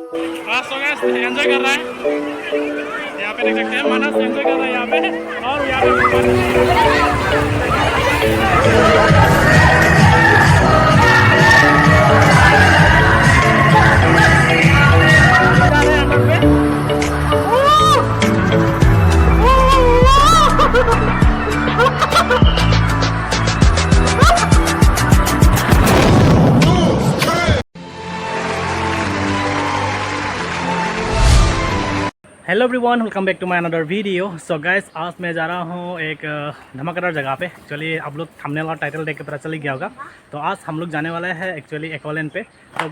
So guys enjoy कर रहा है, यहाँ पे देख सकते हैं मानस एंजॉय कर रहा है यहाँ पे। और यहाँ hello everyone, welcome back to my another video. So guys, आज मैं जा रहा हूँ एक धमाकेदार जगह पे। चलिए, आप लोग थंबनेल और टाइटल देख के पता चल गया होगा। तो आज हम लोग जाने वाले हैं एक्चुअली एक्वालैंड पे। तो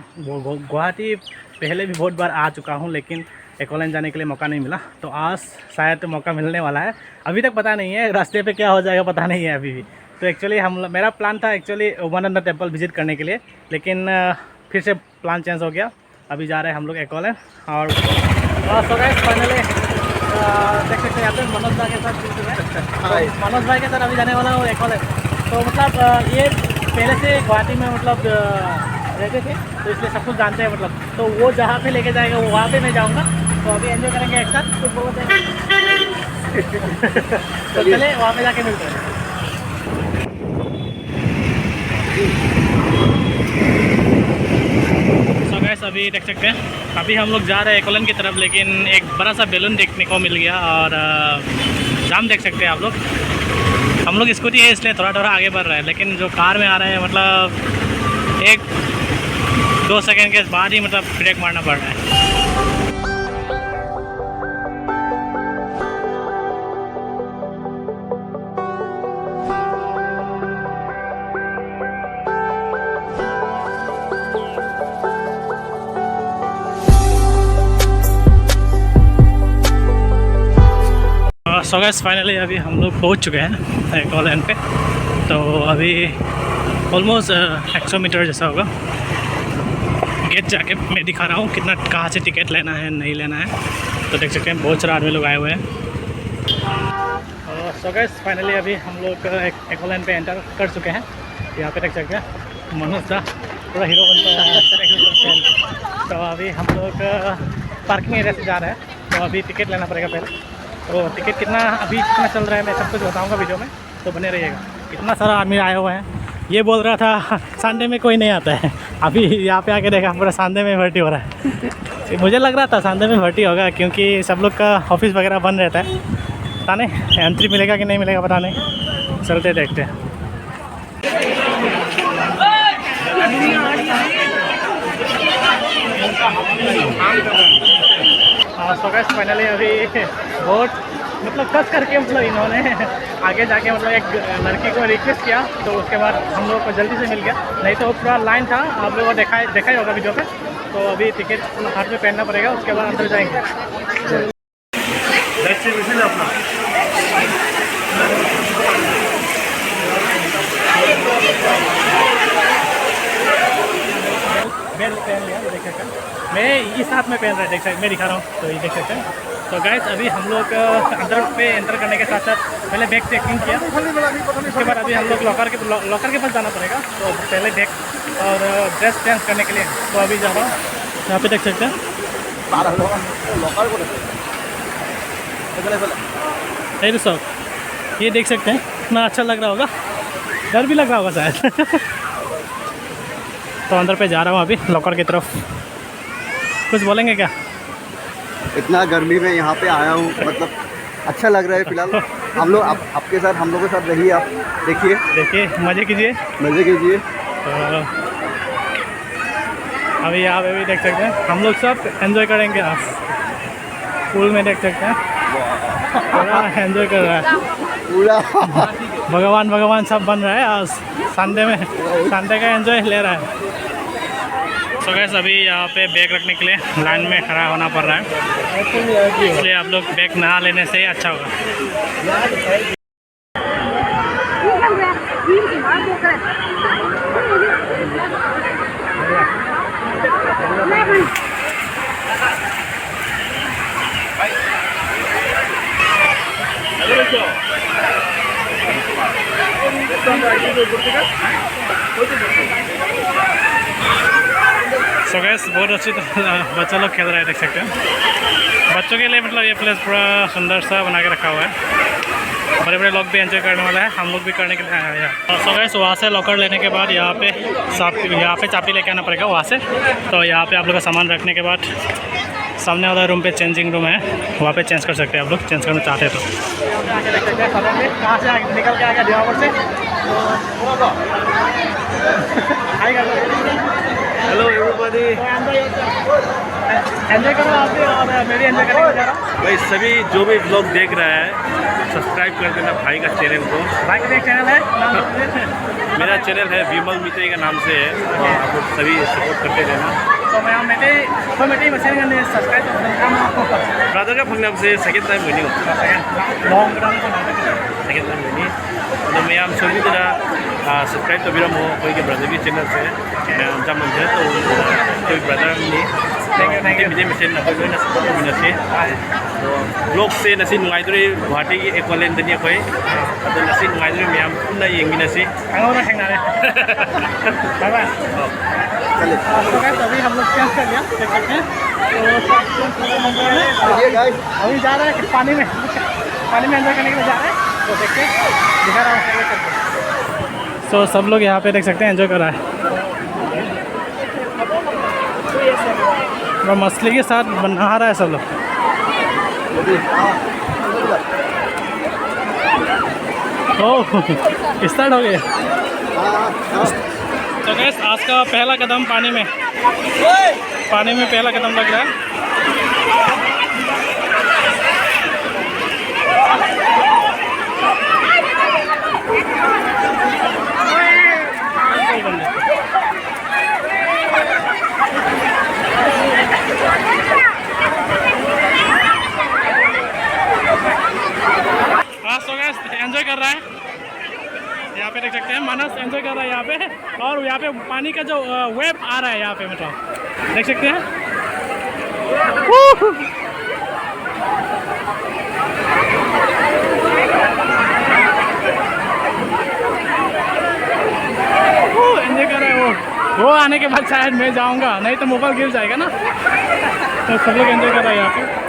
गुवाहाटी पहले भी बहुत बार आ चुका हूँ, लेकिन एक्वालैंड जाने के लिए मौका नहीं मिला। तो आज शायद मौका मिलने वाला है। अभी तक पता नहीं है रास्ते पर क्या हो जाएगा, पता नहीं है अभी भी। तो एक्चुअली मेरा प्लान था एक्चुअली उमानंद टेम्पल विजिट करने के लिए, लेकिन फिर से प्लान चेंज हो गया। अभी जा रहे हैं हम लोग एक्वालैंड। और सो गाइस फाइनली देख सकते हैं यहाँ पे मनोज भाई के साथ तो मनोज भाई के साथ अभी जाने वाला हूँ एक्वालैंड। तो मतलब ये पहले से गुवाहाटी में मतलब रहते थे, तो इसलिए सब कुछ जानते हैं मतलब। तो वो जहाँ पे लेके जाएगा वो वहाँ पे मैं जाऊँगा। तो अभी एंजॉय करेंगे एक साथ। तो बहुत तो चले वहाँ पे जाके मिलते हैं। अभी देख सकते हैं अभी हम लोग जा रहे हैं एक्वालैंड की तरफ, लेकिन एक बड़ा सा बैलून देखने को मिल गया और जाम देख सकते हैं आप लोग। हम लोग स्कूटी है इसलिए थोड़ा थोड़ा आगे बढ़ रहा है, लेकिन जो कार में आ रहे हैं मतलब 1-2 सेकंड के बाद ही मतलब ब्रेक मारना पड़ रहा है। सो गाइस फाइनली अभी हम लोग पहुंच चुके हैं एक्वालैंड पे। तो अभी ऑलमोस्ट 100 मीटर जैसा होगा। गेट जाके मैं दिखा रहा हूँ कितना, कहाँ से टिकट लेना है नहीं लेना है। तो देख सकते हैं बहुत सारे आदमी लोग आए हुए हैं। सो गाइस फाइनली अभी हम लोग एक्वालैंड पे एंटर कर चुके हैं। यहाँ पे देख सकते हैं मनोज दा पूरा हीरो बनता है। तो अभी हम लोग पार्किंग एरिया से जा रहे हैं। तो अभी टिकट लेना पड़ेगा पहले। तो टिकट कितना अभी कितना चल रहा है मैं सब कुछ बताऊंगा वीडियो में, तो बने रहिएगा। इतना सारा आदमी आए हुए हैं। ये बोल रहा था संडे में कोई नहीं आता है, अभी यहाँ पे आके देखा पूरा संडे में भर्ती हो रहा है। मुझे लग रहा था संडे में भर्ती होगा, क्योंकि सब लोग का ऑफिस वगैरह बंद रहता है। पता नहीं एंट्री मिलेगा कि नहीं मिलेगा, पता नहीं। चलते देखते हैं। सो गाइस फाइनली अभी बहुत मतलब कस करके मतलब इन्होंने आगे जाके मतलब एक लड़की को रिक्वेस्ट किया, तो उसके बाद हम लोग को जल्दी से मिल गया। नहीं तो पूरा लाइन था, आप लोगों को देखा ही होगा वीडियो पे। तो अभी टिकट हाथ में पहनना पड़ेगा, उसके बाद अंदर जाएंगे। बेल्ट पहन लिया, देख सकते हैं। मैं इस हाथ में पहन रहा है, देख सकते मैं दिखा रहा हूँ, तो ये देख सकते हैं। तो गाइस अभी हम लोग अंदर पे एंटर करने के साथ साथ पहले बैग चेकिंग किया। उसके बाद अभी हम लोग लॉकर के पास जाना पड़ेगा। तो पहले बैग और ड्रेस चेंज करने के लिए तो अभी जा रहा हूँ। यहाँ पे देख सकते हैं सब, ये देख सकते हैं कितना अच्छा लग रहा होगा। डर भी लग रहा होगा शायद। तो अंदर पे जा रहा हूँ अभी लॉकर की तरफ। कुछ बोलेंगे क्या? इतना गर्मी में यहाँ पे आया हूँ, मतलब अच्छा लग रहा है। फिलहाल हम लोग आपके साथ, हम लोगों के साथ रहिए, आप देखिए मज़े कीजिए। तो अभी यहाँ पे भी देख सकते हैं हम लोग सब एंजॉय करेंगे। आप पूल में देख सकते हैं पूरा एंजॉय कर रहा है पूरा। भगवान सब बन रहा है आज संडे में, संडे का एंजॉय ले रहा है। तो गाइस अभी यहाँ पे बैग रखने के लिए लाइन में खड़ा होना पड़ रहा है, इसलिए आप लोग बैग ना लेने से ही अच्छा होगा। सो गैस बहुत अच्छी बच्चा लोग खेल रहे हैं, देख सकते हैं। बच्चों के लिए मतलब ये प्लेस पूरा सुंदर सा बना के रखा हुआ है। बड़े बड़े लोग भी एंजॉय करने वाला है, हम लोग भी करने के लिए आए हैं। सो गैस वहाँ से लॉकर लेने के बाद यहाँ पे चाबी लेके आना पड़ेगा वहाँ से। तो यहाँ पे आप लोग का सामान रखने के बाद सामने वाला रूम पे चेंजिंग रूम है, वहाँ पे चेंज कर सकते हैं आप लोग, चेंज करना चाहते हैं तो। कहाँ से निकल के आ गया दिवावर से। हेलो एवरीबॉडी, एंजॉय करो आप भी और मैं भी एंजॉय करने जा रहा हूँ। भाई सभी जो भी ब्लॉग देख रहा है सब्सक्राइब कर देना भाई का चैनल को। भाई का एक चैनल है, मेरा चैनल है विमल मित्रे का नाम से है, और आप लोग सभी सपोर्ट करते रहना। So मैं मेटे masih dengan subscribe kamu. Brother का फंक्शन से सेकंड टाइम बनी हो। Long run सेकंड टाइम बनी। तो मैं आप सभी तरह सब्सक्राइब तो बिरम हो कोई के ब्रदर की चैनल से जब मन है तो कोई ब्रदर नहीं मुझे मिशन ना कोई ना सपोर्ट मिलना चाहिए। तो ब्लॉग से नसी नुआइदरे गुवाहाटी की एक्वालैंड दुनिया कोई तो नसी नुआइदरे मैं हम पुनः येंगिना सी Kamu orang yang nare. Bapak. चलिए तो गाइस अभी हम लोग चेंज कर लिया, देख सकते हैं। तो अभी जा रहा है पानी में एंजॉय करने के लिए जा रहे हैं। तो देखते हैं, दिखा रहा हूँ। सो सब लोग यहाँ पे देख सकते हैं एंजॉय कर रहा है। और मछली के साथ नहा रहा है सब लोग। ओह स्टार्ट हो गया। तो गैस आज का पहला कदम पानी में पहला कदम लग रहा है। तो गैस एंजॉय कर रहा है, यहाँ पे देख सकते हैं मानस एंजॉय कर रहा है यहाँ पे। और यहाँ पे पानी का जो वेव आ रहा है यहाँ पे, मतलब देख सकते हैं। एंजॉय कर रहा है वो आने के बाद शायद मैं जाऊँगा, नहीं तो मोबाइल गिर जाएगा ना। तो सब लोग एंजॉय कर रहा है यहाँ पे।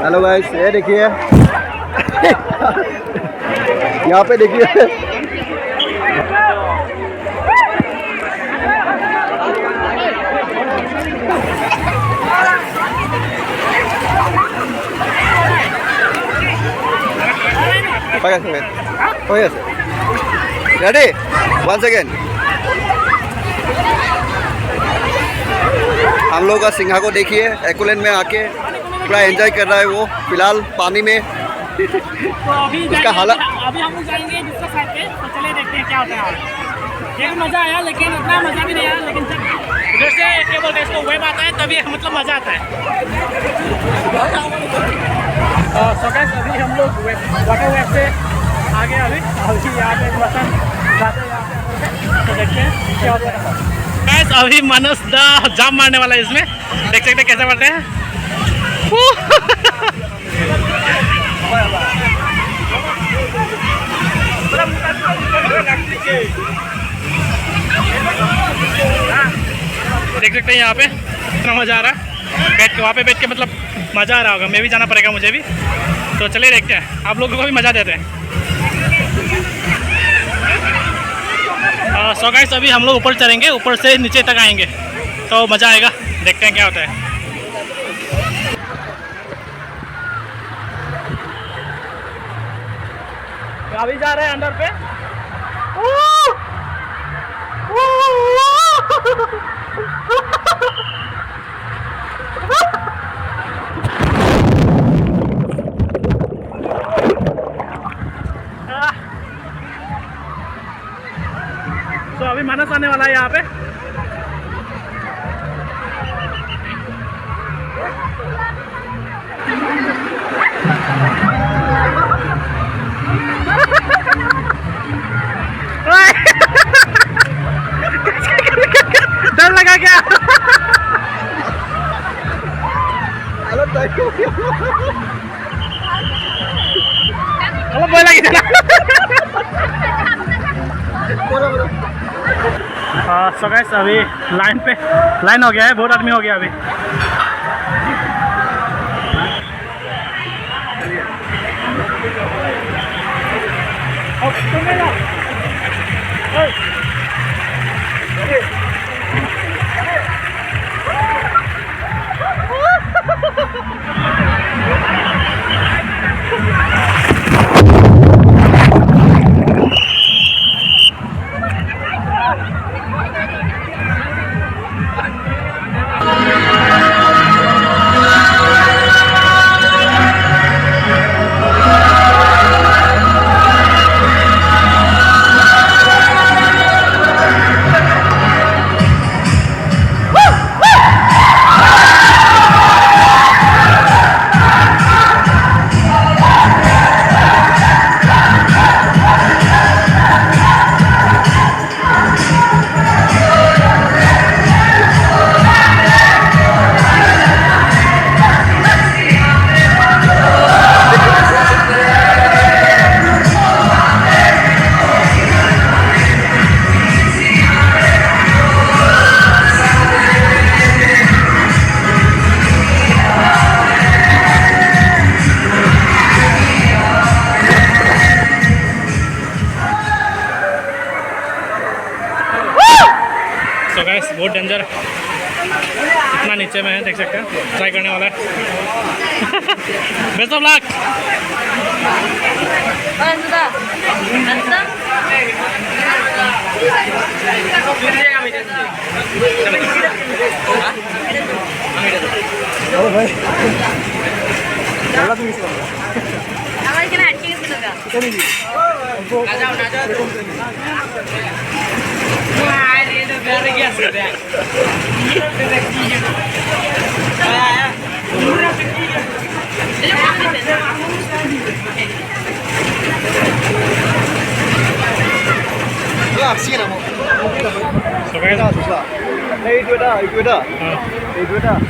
हेलो गाइस, ये देखिए यहाँ पे देखिए रेडी वन सेकेंड। हम लोग का सिंघा को देखिए एक्वालैंड में आके पूरा एंजॉय कर रहा है वो फिलहाल पानी में। तो इसका हालत अभी हम लोग जाएंगे दूसरा साइड पे, तो चलिए देखते हैं क्या होता है। ये मज़ा आया लेकिन उतना मज़ा भी नहीं आया, लेकिन जब उधर से क्या बोलते हैं इसको वेव आता है तभी मतलब मज़ा आता है। सो गाइस अभी हम लोग वाटर वेव से आगे अभी यहाँ पे बसन जाते हैं, तो देखते हैं क्या होता है। गाइस अभी मानस दा जाम मारने वाला है इसमें, देख सकते हैं कैसे बढ़ते हैं। देख सकते हैं यहाँ पे कितना मज़ा आ रहा है, बैठ के वहाँ पे बैठ के मतलब मज़ा आ रहा होगा। मैं भी जाना पड़ेगा मुझे भी, तो चलिए देखते हैं, आप लोगों को भी मज़ा देते हैं। सो गाइस अभी हम लोग ऊपर चढ़ेंगे, ऊपर से नीचे तक आएंगे तो मज़ा आएगा, देखते हैं क्या होता है। अभी जा रहे हैं अंदर पे। तो अभी मानस आने वाला है यहाँ पे। डर लगा क्या? Kalau boleh lagi jalan. So guys अभी लाइन हो गया है, बहुत आदमी हो गया अभी। तो गाइस बहुत डेंजर, इतना नीचे में है, देख सकते हैं। ट्राई करने वाला है। Best of luck.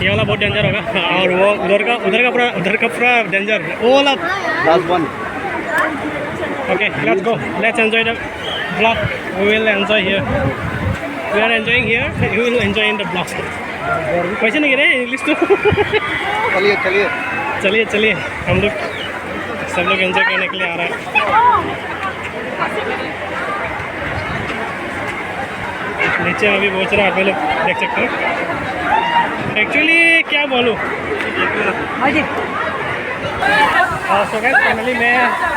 ये वाला बहुत डेंजर होगा, और वो उधर का पूरा डेंजर। वो वाला last one. Okay, let's go, let's enjoy the blog. We will enjoy here, we are enjoying here, you will enjoy in the blog. कैसे नहीं गिरे इंग्लिश तो। चलिए हम लोग सब लोग एंजॉय करने के लिए आ रहे हैं। नीचे अभी बहुत सारे आदमी लोग देख सकते हैं। एक्चुअली क्या बोलूँ, सो गाइस फाइनली मैं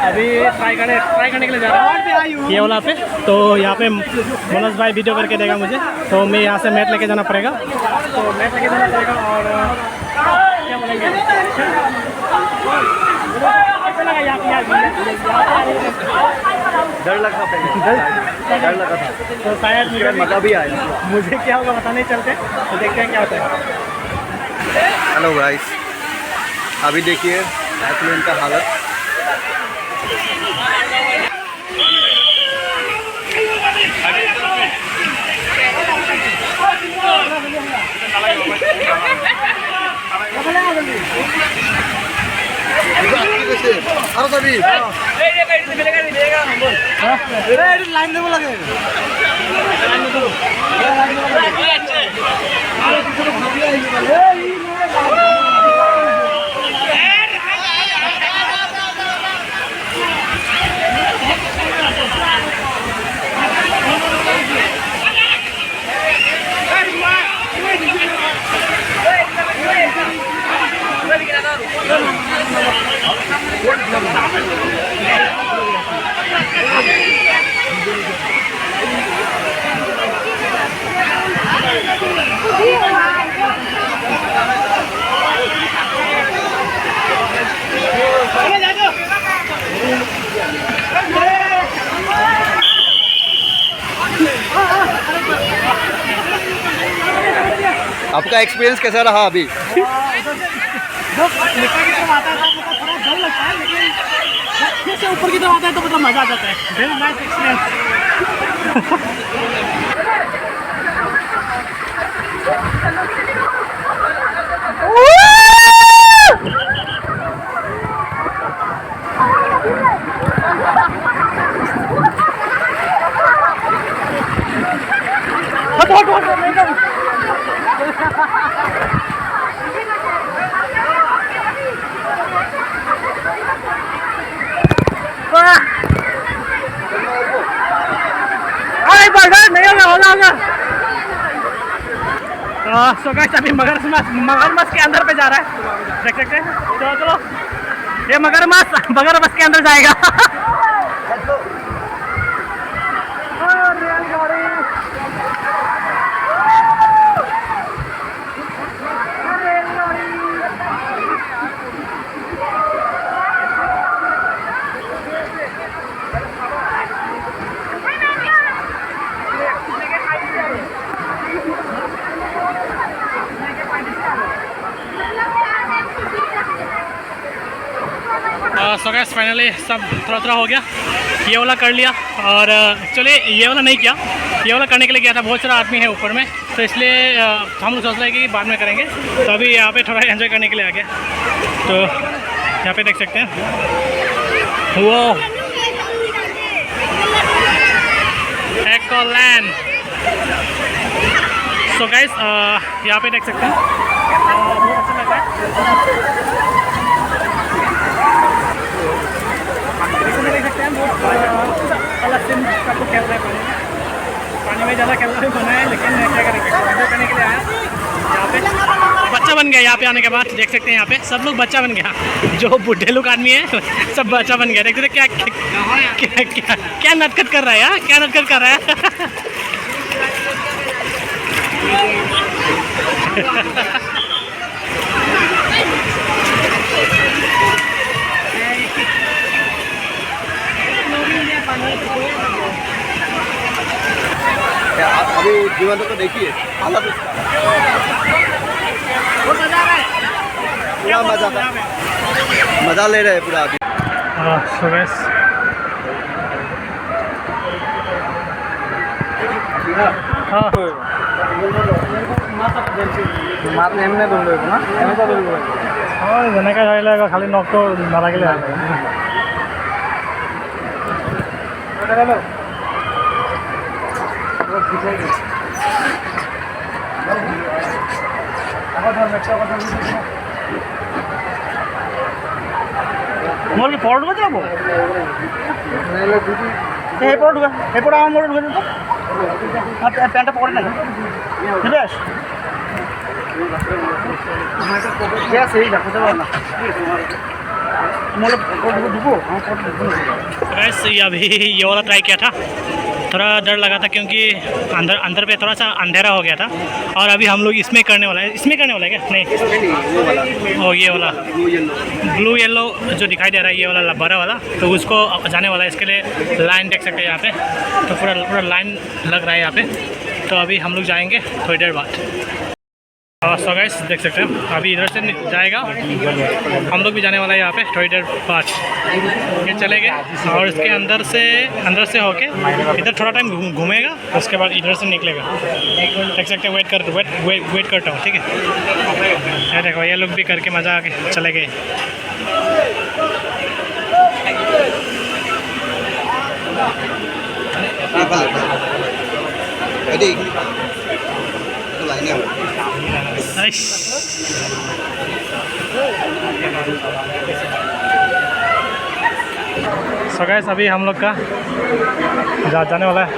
अभी ट्राई करने के लिए जा रहा हूँ ये वाला पे। तो यहाँ पे मनोज भाई वीडियो करके देगा मुझे, तो मैं यहाँ से मैट लेके जाना पड़ेगा। तो मैट लेके जाना पड़ेगा और क्या बोलेंगे, डर लगा था, तो शायद मज़ा भी आया। मुझे क्या होगा पता नहीं चलते, तो देखते हैं क्या होता है। हेलो गाइस, अभी देखिए एयरप्लेन का हालत। लाइन देव लगे आपका एक्सपीरियंस कैसा रहा अभी? ऊपर की तरफ आता है तो मतलब मजा आ जाता है। Very nice experience. So guys अभी मगरमच्छ के अंदर पे जा रहा है, देख सकते हैं। चलो चलो, ये मगरमच्छ के अंदर जाएगा। सो गाइस फाइनली सब थोड़ा हो गया, ये वाला कर लिया। और एक्चुअली ये वाला नहीं किया, ये वाला करने के लिए गया था, बहुत सारा आदमी है ऊपर में, तो इसलिए हम लोग सोच रहे हैं कि बाद में करेंगे। तो अभी यहाँ पे थोड़ा एंजॉय करने के लिए आ गया। तो यहाँ पे देख सकते हैं वो एक्वालैंड। सो गाइस यहाँ पे देख सकते हैं, बहुत अच्छा लग रहा है। देख सकते हैं बहुत अलग से सबको खेल रहा है पानी में ज़्यादा खेलना भी बना है, लेकिन क्या करेंगे, एंजॉय करने के लिए आया। यहाँ पे बच्चा बन गया, यहाँ पे आने के बाद देख सकते हैं यहाँ पे सब लोग बच्चा बन गया। जो बूढ़े लोग आदमी है सब बच्चा बन गया। देख सकते क्या नटखट कर रहा है यार, क्या नटखट कर रहा है। अभी जीवन तो देखिए हालत उसका पूरा मजा ले रहे हैं पूरा अभी। मात एमने बोल ना एमने बोल যেনেকৈ ধৰিলে খালি নখটো নালাগিলে मोर की पड़ ढुके जाबो এই পড় ঢুকে এই পড় আমার মোড়ে ঢুকে দিত আর প্যান্টটা পড়ে না দিবেশ क्या सही रखो तो ना मोड़ ढुको गाइस अभी ये वाला ट्राई किया था, थोड़ा डर लगा था क्योंकि अंदर पे थोड़ा सा अंधेरा हो गया था। और अभी हम लोग इसमें करने वाला है, इसमें करने वाला है क्या? नहीं वो ये वाला ब्लू येलो जो दिखाई दे रहा है, ये वाला बड़ा वाला, तो उसको जाने वाला है। इसके लिए लाइन देख सकते हैं यहाँ पे, तो पूरा लाइन लग रहा है यहाँ पे। तो अभी हम लोग जाएंगे थोड़ी देर बाद। सो गाइस देख सकते हैं अभी इधर से जाएगा, हम लोग भी जाने वाला है यहाँ पे थोड़ी देर बाद। ये चले गए और इसके अंदर से होके इधर थोड़ा टाइम घूमेगा, उसके बाद इधर से निकलेगा। देख सकते हैं वेट करता हूँ, ठीक है। ये देखो ये लोग भी करके मज़ा आके चले गए। सो गाइस अभी हम लोग का जाने वाला है।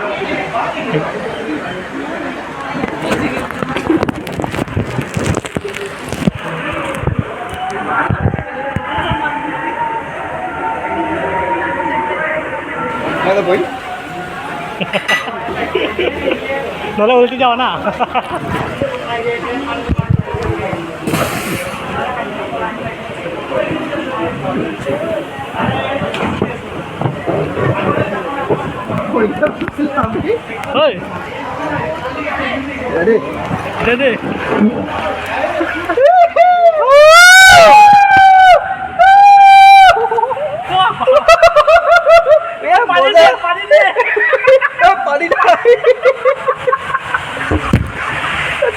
नोले उल्टी जाओ ना। ओए रेडी रेडी पानी दे पानी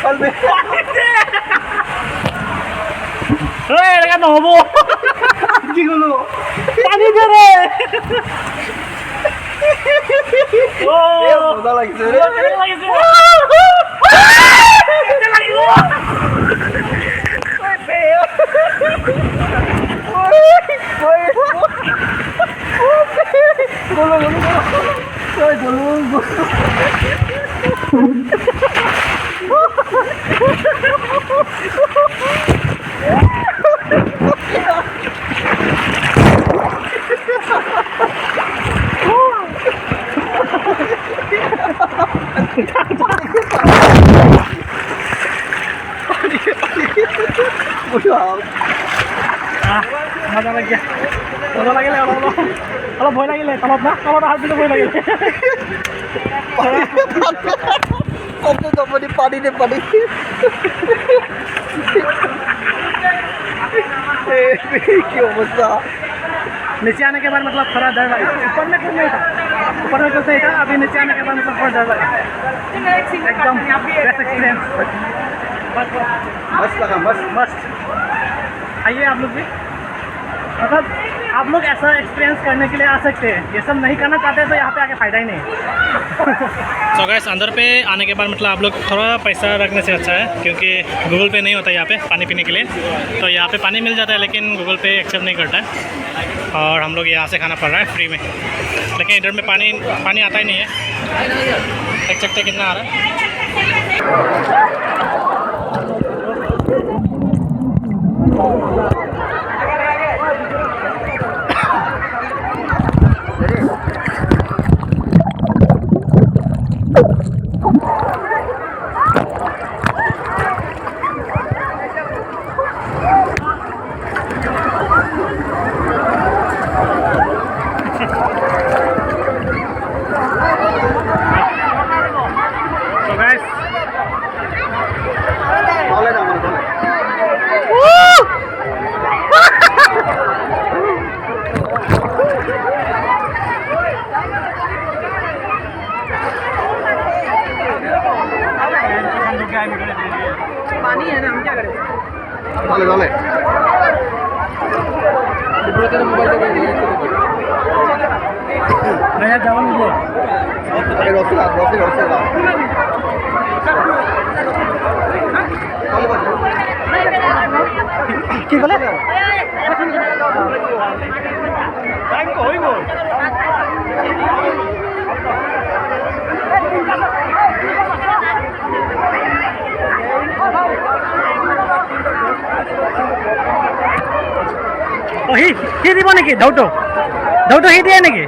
चल बे लगा नहबो কি হলো पानी दे रे ओ মজা লাগছে রে मजा लग गया मजा लगे अलग भय लगे तलब ना तलब हाथ दिले भय लगे पानी दे पानी की अवस्था नीचे आने के बाद मतलब थोड़ा डर लगा ऊपर में कुछ नहीं था ऊपर में कुछ नहीं था अभी नीचे आने के बाद मतलब थोड़ा डर लगा एकदम बेस्ट एक्सपीरियंस मस्त लगा मस्त मस्त आइए आप लोग भी मतलब आप लोग ऐसा एक्सपीरियंस करने के लिए आ सकते हैं ये सब नहीं करना चाहते तो यहाँ पे आके फ़ायदा ही नहीं तो गैस अंदर पे आने के बाद मतलब आप लोग थोड़ा पैसा रखने से अच्छा है क्योंकि गूगल पे नहीं होता यहाँ पे पानी पीने के लिए तो यहाँ पे पानी मिल जाता है लेकिन गूगल पे एक्सेप्ट नहीं करता है और हम लोग यहाँ से खाना पड़ रहा है फ्री में लेकिन इधर में पानी आता ही नहीं है देख सकते हैं कितना आ रहा है पानी है ना हम क्या करें डाले डाले नया चावल मिले रसगुल्ला रसगुल्ला কি বলে সি দিব নেকি ঢৌটো সি দিয়ে নেকি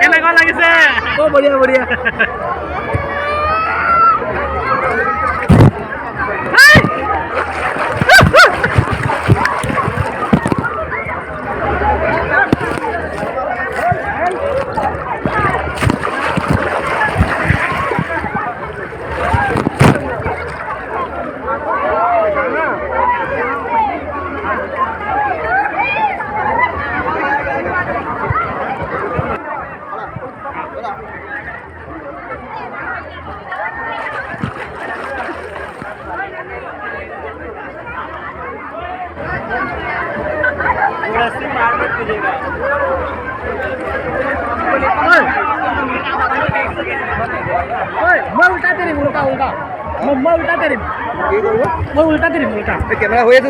কেনেকুৱা লাগিছে বঢ়িয়া বঢ়িয়া मैं उल्टा तेरी उल्टा उल्टा मैं उल्टा तेरी मैं उल्टा तेरी उल्टा कैमरा हो जाए तो